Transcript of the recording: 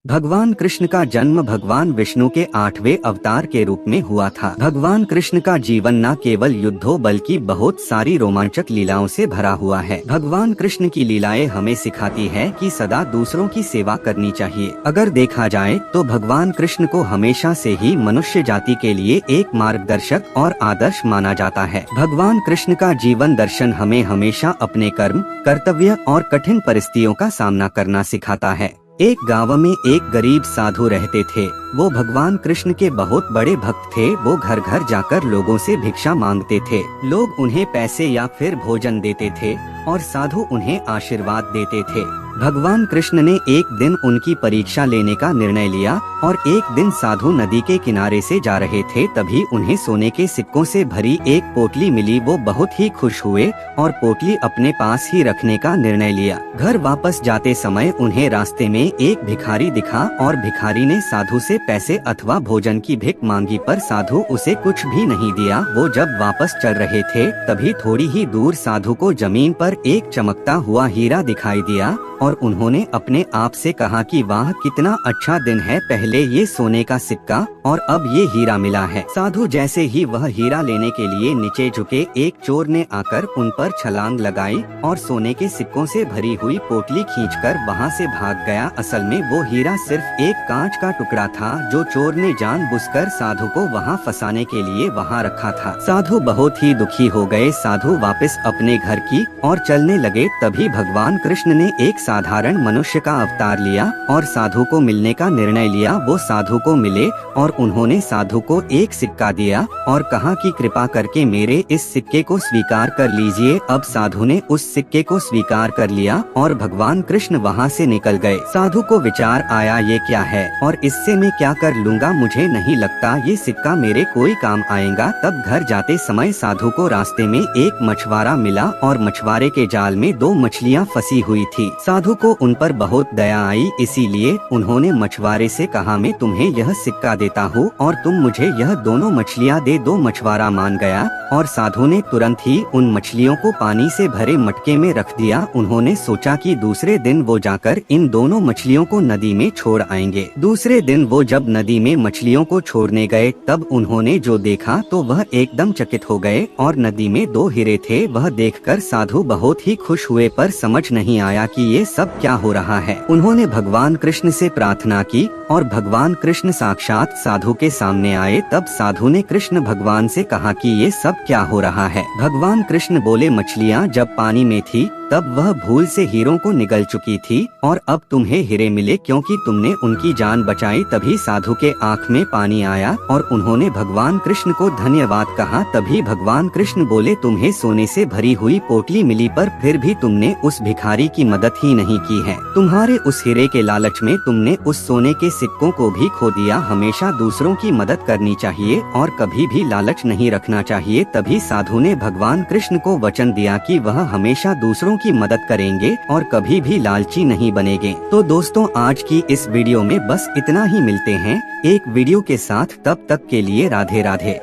भगवान कृष्ण का जन्म भगवान विष्णु के 8वें अवतार के रूप में हुआ था। भगवान कृष्ण का जीवन न केवल युद्धों बल्कि बहुत सारी रोमांचक लीलाओं से भरा हुआ है। भगवान कृष्ण की लीलाएं हमें सिखाती है कि सदा दूसरों की सेवा करनी चाहिए। अगर देखा जाए तो भगवान कृष्ण को हमेशा से ही मनुष्य जाति के लिए एक मार्गदर्शक और आदर्श माना जाता है। भगवान कृष्ण का जीवन दर्शन हमें हमेशा अपने कर्म, कर्तव्य और कठिन परिस्थितियों का सामना करना सिखाता है। एक गांव में एक गरीब साधु रहते थे। वो भगवान कृष्ण के बहुत बड़े भक्त थे। वो घर घर जाकर लोगों से भिक्षा मांगते थे। लोग उन्हें पैसे या फिर भोजन देते थे और साधु उन्हें आशीर्वाद देते थे। भगवान कृष्ण ने एक दिन उनकी परीक्षा लेने का निर्णय लिया और एक दिन साधु नदी के किनारे से जा रहे थे, तभी उन्हें सोने के सिक्कों से भरी एक पोटली मिली। वो बहुत ही खुश हुए और पोटली अपने पास ही रखने का निर्णय लिया। घर वापस जाते समय उन्हें रास्ते में एक भिखारी दिखा और भिखारी ने साधु से पैसे अथवा भोजन की भिख मांगी, पर साधु उसे कुछ भी नहीं दिया। वो जब वापस चल रहे थे तभी थोड़ी ही दूर साधु को जमीन पर एक चमकता हुआ हीरा दिखाई दिया और उन्होंने अपने आप से कहा कि वाह, कितना अच्छा दिन है, पहले ये सोने का सिक्का और अब ये हीरा मिला है। साधु जैसे ही वह हीरा लेने के लिए नीचे झुके, एक चोर ने आकर उन पर छलांग लगाई और सोने के सिक्कों से भरी हुई पोटली खींचकर वहां से भाग गया। असल में वो हीरा सिर्फ एक कांच का टुकड़ा था जो चोर ने जानबूझकर साधु को वहां फंसाने के लिए वहां रखा था। साधु बहुत ही दुखी हो गए। साधु वापस अपने घर की और चलने लगे, तभी भगवान कृष्ण ने एक साधारण मनुष्य का अवतार लिया और साधु को मिलने का निर्णय लिया। वो साधु को मिले और उन्होंने साधु को एक सिक्का दिया और कहा कि कृपा करके मेरे इस सिक्के को स्वीकार कर लीजिए। अब साधु ने उस सिक्के को स्वीकार कर लिया और भगवान कृष्ण वहां से निकल गए। साधु को विचार आया, ये क्या है और इससे मैं क्या कर लूंगा, मुझे नहीं लगता ये सिक्का मेरे कोई काम आएगा। तब घर जाते समय साधु को रास्ते में एक मछुआरा मिला और मछुआरे के जाल में 2 मछलियां फंसी हुई थी। साधु को उन पर बहुत दया आई, इसीलिए उन्होंने मछुआरे से कहा, मैं तुम्हें यह सिक्का देता हूँ और तुम मुझे यह दोनों मछलियाँ दे दो। मछुआरा मान गया और साधु ने तुरंत ही उन मछलियों को पानी से भरे मटके में रख दिया। उन्होंने सोचा कि दूसरे दिन वो जाकर इन दोनों मछलियों को नदी में छोड़ आएंगे। दूसरे दिन वो जब नदी में मछलियों को छोड़ने गए तब उन्होंने जो देखा तो वह एकदम चकित हो गए और नदी में 2 हीरे थे। वह देखकर साधु बहुत ही खुश हुए, पर समझ नहीं आया कि ये सब क्या हो रहा है। उन्होंने भगवान कृष्ण से प्रार्थना की और भगवान कृष्ण साक्षात साधु के सामने आए। तब साधु ने कृष्ण भगवान से कहा कि ये सब क्या हो रहा है। भगवान कृष्ण बोले, मछलियाँ जब पानी में थी तब वह भूल से हीरों को निगल चुकी थी और अब तुम्हें हीरे मिले क्योंकि तुमने उनकी जान बचाई। तभी साधु के आँख में पानी आया और उन्होंने भगवान कृष्ण को धन्यवाद कहा। तभी भगवान कृष्ण बोले, तुम्हें सोने से भरी हुई पोटली मिली पर फिर भी तुमने उस भिखारी की मदद ही नहीं की है। तुम्हारे उस हीरे के लालच में तुमने उस सोने के सिक्कों को भी खो दिया। हमेशा दूसरों की मदद करनी चाहिए और कभी भी लालच नहीं रखना चाहिए। तभी साधु ने भगवान कृष्ण को वचन दिया कि वह हमेशा दूसरों की मदद करेंगे और कभी भी लालची नहीं बनेंगे। तो दोस्तों, आज की इस वीडियो में बस इतना ही। मिलते हैं एक वीडियो के साथ, तब तक के लिए राधे राधे।